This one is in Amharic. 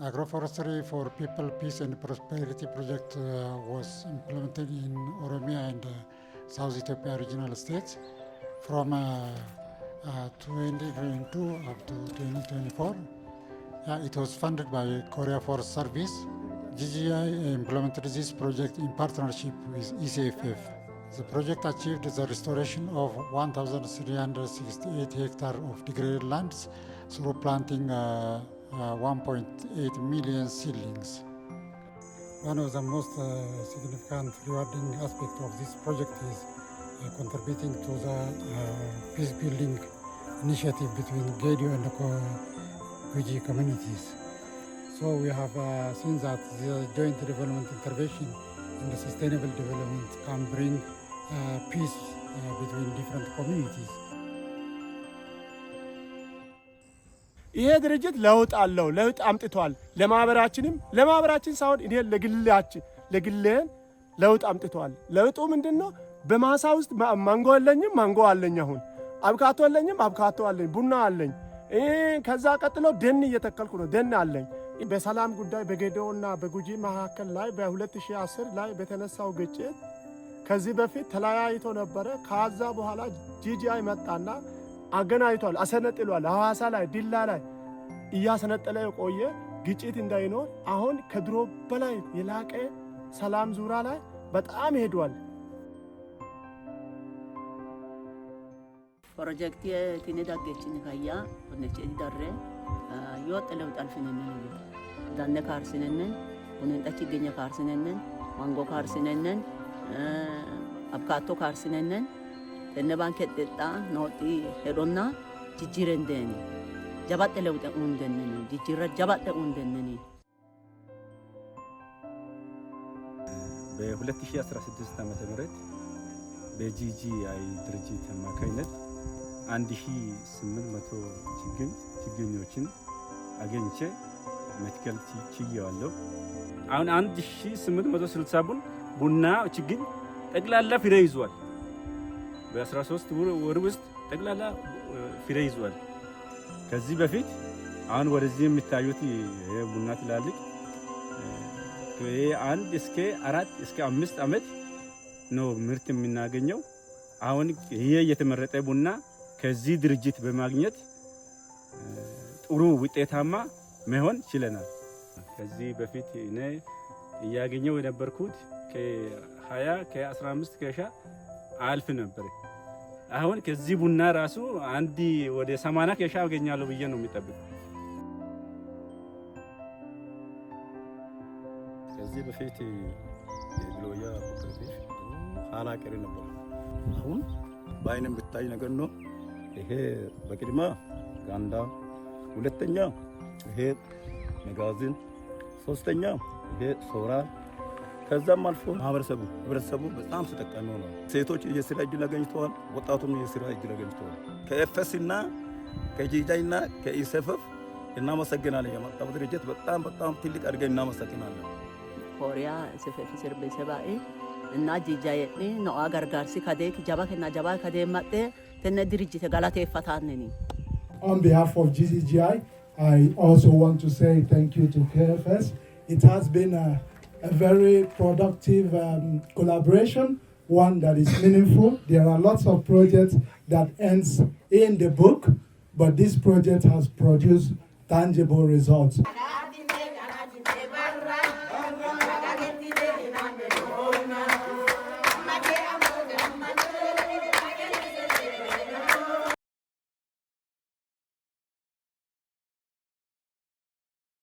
Agroforestry for People, Peace and Prosperity project was implemented in Oromia and South Ethiopia regional states from 2022 up to 2024. It was funded by Korea Forest Service. GGI implemented this project in partnership with ECFF. The project achieved the restoration of 1,368 hectares of degraded lands through planting 1.8 million seedlings. One of the most significant rewarding aspects of this project is contributing to the peace building initiative between Gedio and the Kuji communities. So we have seen that the joint development intervention and the sustainable development can bring peace between different communities. ይሄ ድርጅት ለውጥ አለው፣ ለውጥ አምጥቷል። ለማህበራችን ሳይሆን እኔ ለግሌን ለውጥ አምጥቷል። ለውጡ ምንድነው? በማሳ ውስጥ ማንጎ አለኝም፣ ማንጎ አለኝ። አሁን አብካቶ አለኝም፣ አብካቶ አለኝ። ቡና አለኝ። ከዛ ቀጥሎ ደን እየተከልኩ ነው፣ ደን አለኝ። በሰላም ጉዳይ በጌዶና በጉጂ መካከል ላይ በ2010 ላይ በተነሳው ግጭት ከዚህ በፊት ተለያይቶ ነበረ። ከዛ በኋላ ጂጂአይ መጣና አገናኝቷል፣ አሰነጥሏል። ሐዋሳ ላይ ዲላ ላይ እያሰነጠለ የቆየ ግጭት እንዳይኖር አሁን ከድሮ በላይ የላቀ ሰላም ዙሪያ ላይ በጣም ሄዷል። ፕሮጀክት የትኔዳገችን ካያ ወነጭ ዳረ ይወጥለው ጣልፈነን ነው ዳነ ካርሰነን ወነንጣች ይገኛ ካርሰነን ማንጎ ካርሰነን አብካቶ ካርሰነን እነባንከ ጥጣ ነውጢ ሄዶና ጅጅረንደኒ ጀባጥ ለውጥ እንደነኒ ጅጅረ ጀባጥ እንደነኒ በ2016 ዓመተ ምህረት በጂጂአይ ድርጅት አማካኝነት 1800 ችግኞችን አገኝቼ መትከል ችያለሁ። አሁን 1860 ቡና ችግኝ ጠቅላላ ፍሬ ይዟል። በ13 ወር ውስጥ ጠቅላላ ፍሬ ይዟል። ከዚህ በፊት አሁን ወደዚህ የምታዩት ቡና ትላልቅ አንድ እስከ 4 እስከ 5 ዓመት ነው ምርት የምናገኘው። አሁን ይሄ የተመረጠ ቡና ከዚህ ድርጅት በማግኘት ጥሩ ውጤታማ መሆን ችለናል። ከዚህ በፊት እኔ እያገኘው የነበርኩት ከ20 ከ15 ከሻ አልፍ ነበር። አሁን ከዚህ ቡና ራሱ አንድ ወደ 80 ከሻ አገኛለሁ ብዬ ነው የሚጠብቀው። ከዚህ በፊት የግሎያ ኮርፖሬሽን ሀና ቀሪ ነበር። አሁን በአይንም ብታይ ነገር ነው። ይሄ በቅድማ ጋንዳ፣ ሁለተኛ ይሄ መጋዘን፣ ሶስተኛ ይሄ ሶራ፣ ከዛም አልፎ ህብረተሰቡ በጣም ተጠቃሚ ሆኗል። ሴቶች የስራ እድል አግኝተዋል፣ ወጣቱም የስራ እድል አግኝተዋል። ከኤፍኤስ እና ከጂጂአይ እና ከኢሰፈፍ እናመሰግናለን። የመጣው ድርጅት በጣም ትልቅ አድርገን እናመሰግናለን። ኮሪያ ሰፈፊ ሰርበ ሰባኤ እና ጂጂአይ ነው አጋርጋርሲ ከደክ ጃባከና ጃባ ከደማጤ ተነ ድርጅት ጋላቴ ፈታነኒ On behalf of GGI, I also want to say thank you to KFS. It has been a very productive collaboration, one that is meaningful. There are lots of projects that ends in the book, but this project has produced tangible results.